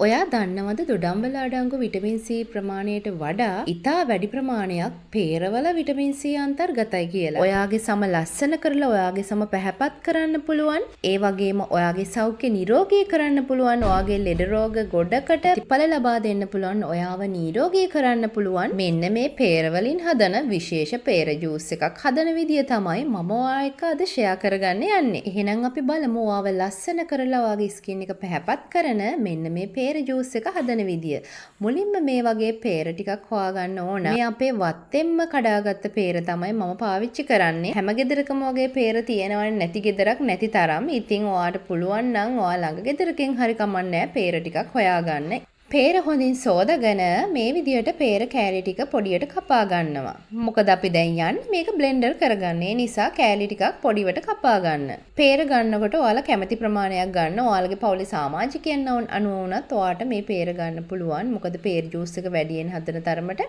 ඔයා දන්නවද දොඩම්වල අඩංගු විටමින් C ප්‍රමාණයට වඩා ඉතා වැඩි ප්‍රමාණයක් පේරවල විටමින් C අන්තර්ගතයි කියලා. ඔයාගේ සම ලස්සන කරලා ඔයාගේ සම පැහැපත් කරන්න පුළුවන්. ඒ වගේම ඔයාගේ සෞඛ්‍ය නිරෝගී කරන්න පුළුවන්. ඔයාගේ ලෙඩ රෝග ගොඩකට ප්‍රතිඵල ලබා දෙන්න පුළුවන්. ඔයාව නිරෝගී කරන්න පුළුවන්. මෙන්න මේ පේරවලින් හදන විශේෂ පේර ජූස් එකක් හදන විදිය තමයි මම ඔයා එක්ක අද ෂෙයා කරගන්න යන්නේ. එහෙනම් අපි බලමු ඔයාව ලස්සන කරලා ඔයාගේ ස්කින් එක පැහැපත් කරන මෙන්න මේ පේර ජූස් එක හදන විදිය. මුලින්ම මේ වගේ පේර ටිකක් හොයාගන්න ඕන. මේ අපේ වත්තෙන්ම කඩාගත්ත පේර තමයි මම පාවිච්චි කරන්නේ. හැම ගෙදරකම වගේ පේර තියෙනවනේ නැති ගෙදරක් නැති තරම්. ඉතින් ඔයාට පුළුවන් නම් ඔයා ළඟ ගෙදරකින් හරි කමන්නේ පේර ටිකක් හොයාගන්න. පේර හොඳින් සෝදගෙන මේ විදියට පේර කෑලි ටික පොඩියට කපා ගන්නවා. මොකද අපි දැන් යන්නේ මේක බ්ලෙන්ඩර් කරගන්න. ඒ නිසා කෑලි ටිකක් පොඩිවට කපා ගන්න. පේර ගන්නකොට ඔයාලා කැමති ප්‍රමාණයක් ගන්න. ඔයාලගේ පවුලේ සමාජිකයන් අනුව වුණත් ඔයාට මේ පේර ගන්න පුළුවන්. මොකද පේර ජූස් එක වැඩියෙන් හදන තරමට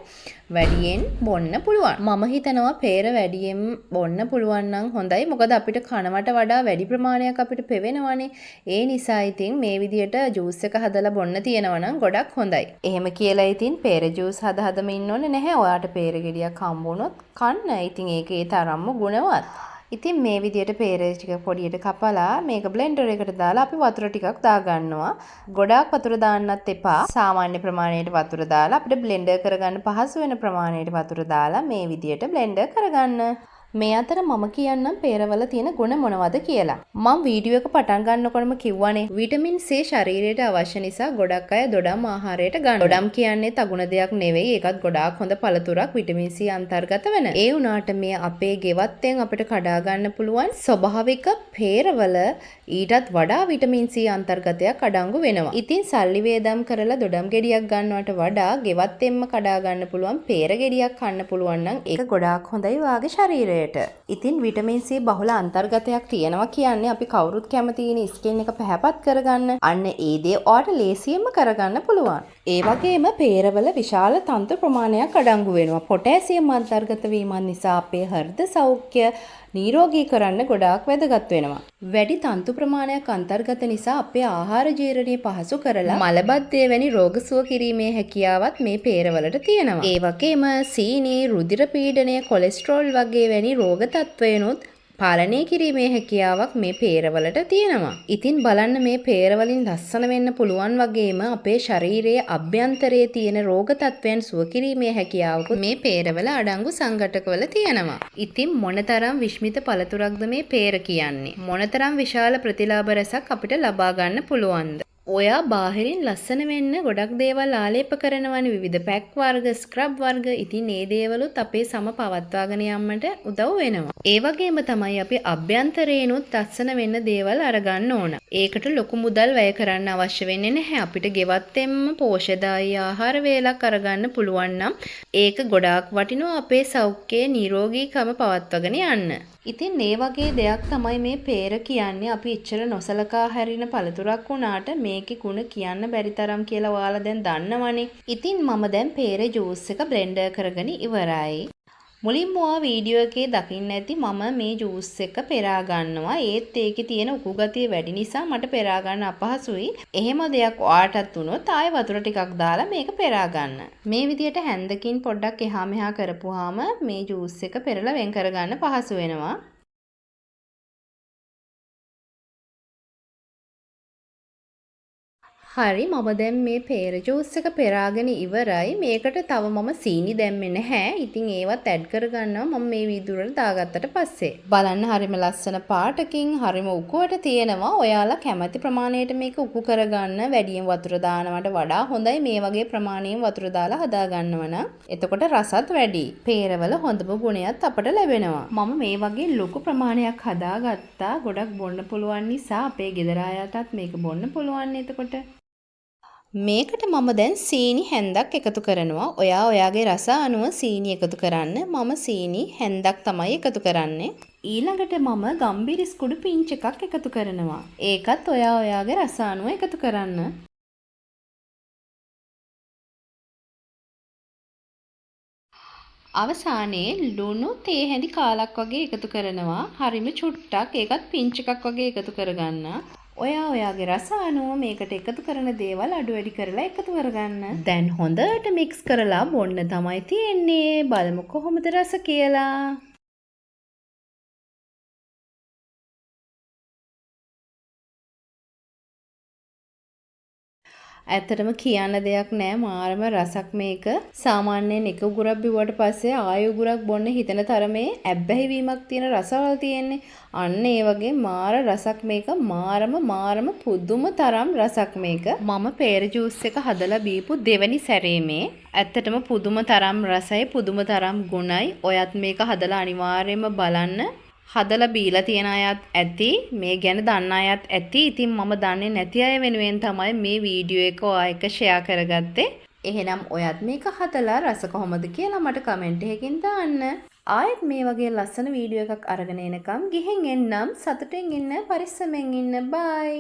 වැඩියෙන් බොන්න පුළුවන්. මම හිතනවා පේර වැඩියෙන් බොන්න පුළුවන් නම් හොඳයි. මොකද අපිට කනවට වඩා වැඩි ප්‍රමාණයක් අපිට පෙවෙනවනේ. ඒ නිසා ඉතින් මේ විදියට ජූස් එක හදලා බොන්න තියෙනවා නම් ගොඩක් හොඳයි. එහෙම කියලා ඉතින් පේර ජූස් හදම ඉන්න ඕනේ නැහැ. ඔයාට පේර ගෙඩියක් හම්බුනොත් කන්න. ඉතින් ඒකේ තරම්ම ගුණවත්. ඉතින් මේ විදියට පේර ටික පොඩියට කපලා මේක බ්ලෙන්ඩර් එකට දාලා අපි වතුර ටිකක් දාගන්නවා. ගොඩාක් වතුර දාන්නත් එපා. සාමාන්‍ය ප්‍රමාණයට වතුර දාලා අපිට බ්ලෙන්ඩර් කරගන්න පහසු වෙන ප්‍රමාණයට වතුර දාලා මේ විදියට බ්ලෙන්ඩර් කරගන්න. මේ අතර මම කියන්නම් පේරවල තියෙන ගුණ මොනවද කියලා. මම වීඩියෝ එක පටන් ගන්නකොටම කිව්වනේ විටමින් C ශරීරයට අවශ්‍ය නිසා ගොඩක් අය දොඩම් ආහාරයට ගන්නවා. දොඩම් කියන්නේ තගුණ දෙයක් නෙවෙයි. ඒකත් ගොඩාක් හොඳ පළතුරක් විටමින් C අන්තර්ගත වෙන. ඒ වුණාට මේ අපේ ගෙවත්තෙන් අපිට කඩා ගන්න පුළුවන් ස්වභාවික පේරවල ඊටත් වඩා විටමින් C අන්තර්ගතයක් අඩංගු වෙනවා. ඉතින් සල්ලි වේදම් කරලා දොඩම් ගෙඩියක් ගන්නවට වඩා ගෙවත්තෙන්ම කඩා ගන්න පුළුවන් පේර ගෙඩියක් කන්න පුළුවන් නම් ඒක ගොඩාක් හොඳයි වාගේ ශරීරයට. ඉතින් විටමින් C බහුල අන්තර්ගතයක් තියෙනවා කියන්නේ අපි කවුරුත් කැමතිනේ ස්කින් එක පැහැපත් කරගන්න. අන්න ඒ දේ ඔයාට ලේසියෙන්ම කරගන්න පුළුවන්. ඒ වගේම පේරවල විශාල තන්තු ප්‍රමාණයක් අඩංගු වෙනවා. පොටෑසියම් අන්තර්ගත වීමත් නිසා අපේ හෘද සෞඛ්‍ය නිරෝගී කරන්න ගොඩාක් වැදගත් වෙනවා. වැඩි තන්තු ප්‍රමාණයක් අන්තර්ගත නිසා අපේ ආහාර ජීර්ණය පහසු කරලා මලබද්ධය වැනි රෝග සුව කිරීමේ හැකියාවත් මේ පේරවලට තියෙනවා. ඒ වගේම සීනි, රුධිර පීඩනය, කොලෙස්ටරෝල් වගේ වැනි රෝග තත්ත්වයන්ොත් පාලනය කිරීමේ හැකියාවක් මේ පේරවලට තියෙනවා. ඉතින් බලන්න මේ පේරවලින් ලස්සන වෙන්න පුළුවන් වගේම අපේ ශරීරයේ අභ්‍යන්තරයේ තියෙන රෝග තත්ත්වයන් සුව කිරීමේ හැකියාවකුත් මේ පේරවල අඩංගු සංඝටකවල තියෙනවා. ඉතින් මොනතරම් විශ්මිත පළතුරක්ද මේ පේර කියන්නේ? මොනතරම් විශාල ප්‍රතිලාභ රැසක් අපිට ලබා ගන්න පුළුවන්ද? ඔයා බාහිරින් ලස්සන වෙන්න ගොඩක් දේවල් ආලේප කරනවනේ විවිධ පැක් වර්ග, ස්ක්‍රබ් වර්ග. ඉතින් මේ දේවලුත් අපේ සම පවත්වාගෙන යන්නට උදව් වෙනවා. ඒ වගේම තමයි අපි අභ්‍යන්තරේනොත් ලස්සන වෙන්න දේවල් අරගන්න ඕන. ඒකට ලොකු මුදල් වැය කරන්න අවශ්‍ය වෙන්නේ නැහැ. අපිට ගෙවත්තෙන්ම පෝෂ්‍යදායී ආහාර වේලක් අරගන්න පුළුවන් නම් ඒක ගොඩාක් වටිනවා අපේ සෞඛ්‍යයේ නිරෝගීකම පවත්වාගෙන යන්න. ඉතින් මේ වගේ දෙයක් තමයි මේ පේර කියන්නේ. අපි ඉච්චර නොසලකා හැරින පළතුරක් වුණාට මේකේ ගුණ කියන්න බැරි තරම් කියලා ඔයාලා දැන් දන්නවනේ. ඉතින් මම දැන් පේර ජූස් එක බ්ලෙන්ඩර් කරගෙන ඉවරයි. මුලින්ම ඔයා වීඩියෝ එකේ දකින්න ඇති මම මේ ජූස් එක පෙරා ගන්නවා. ඒත් ඒකේ තියෙන උකු ගතිය වැඩි නිසා මට පෙරා ගන්න අපහසුයි. එහෙම දෙයක් ඔයාටත් වුණොත් ආයෙ වතුර ටිකක් දාලා මේක පෙරා ගන්න. මේ විදියට හැන්දකින් පොඩ්ඩක් එහා මෙහා කරපුවාම මේ ජූස් එක පෙරලා වෙන් කරගන්න පහසු වෙනවා. හරි මම දැන් මේ පේර ජූස් එක පෙරාගෙන ඉවරයි. මේකට තව මම සීනි දැම්මේ නැහැ. ඉතින් ඒවත් ඇඩ් කරගන්නවා මම මේ වීදුරට දාගත්තට පස්සේ. බලන්න හරිම ලස්සන පාටකින් හරිම උකුවට තියෙනවා. ඔයාලා කැමති ප්‍රමාණයට මේක උකු කරගන්න. වැඩියෙන් වතුර දානවට වඩා හොඳයි මේ වගේ ප්‍රමාණයෙන් වතුර දාලා හදා ගන්නව නම්. එතකොට රසත් වැඩි. පේරවල හොඳම ගුණයක් අපට ලැබෙනවා. මම මේ වගේ ලොකු ප්‍රමාණයක් හදාගත්තා. ගොඩක් බොන්න පුළුවන් නිසා අපේ ගෙදර අයටත් මේක බොන්න පුළුවන්. එතකොට මේකට මම දැන් සීනි හැන්දක් එකතු කරනවා. ඔයා ඔයාගේ රස අනුව සීනි එකතු කරන්න. මම සීනි හැන්දක් තමයි එකතු කරන්නේ. ඊළඟට මම ගම්බිරිස් කුඩු පිංච් එකක් එකතු කරනවා. ඒකත් ඔයා ඔයාගේ රස අනුව එකතු කරන්න. අවසානයේ ලුණු තේ හැඳි කාලක් වගේ එකතු කරනවා. හරිම චුට්ටක් ඒකත් පිංච් එකක් වගේ එකතු කරගන්න. ඔයා ඔයාගේ රස අනුව මේකට එකතු කරන දේවල් අඩු වැඩි කරලා එකතු කරගන්න. දැන් හොඳට මික්ස් කරලා බොන්න තමයි තියෙන්නේ. බලමු කොහොමද රස කියලා. ඇත්තටම කියන්න දෙයක් නෑ මාරම රසක් මේක. සාමාන්‍යයෙන් එක උගුරක් බිව්වට පස්සේ ආයෙ උගුරක් බොන්න හිතෙන තරමේ ඇබ්බැහිවීමක් තියෙන රසවල් තියෙන්නේ. අන්න ඒ වගේ මාර රසක් මේක. මාරම පුදුම තරම් රසක් මේක. මම පේර ජූස් එක හදලා බීපු දෙවැනි සැරේ මේ. ඇත්තටම පුදුම තරම් රසයි, පුදුම තරම් ගුණයි. ඔයත් මේක හදලා අනිවාර්යයෙන්ම බලන්න. හදලා බීලා තියෙන අයත් ඇති, මේ ගැන දන්න අයත් ඇති. ඉතින් මම දන්නේ නැති අය වෙනුවෙන් තමයි මේ වීඩියෝ එක ඔයා එක්ක ෂෙයා කරගත්තේ. එහෙනම් ඔයත් මේක හදලා රස කොහොමද කියලා මට කමෙන්ට් එකකින් දාන්න. ආයෙත් මේ වගේ ලස්සන වීඩියෝ එකක් අරගෙන එනකම් ගිහින් එන්නම්. සතුටින් ඉන්න, පරිස්සමෙන් ඉන්න. බයි.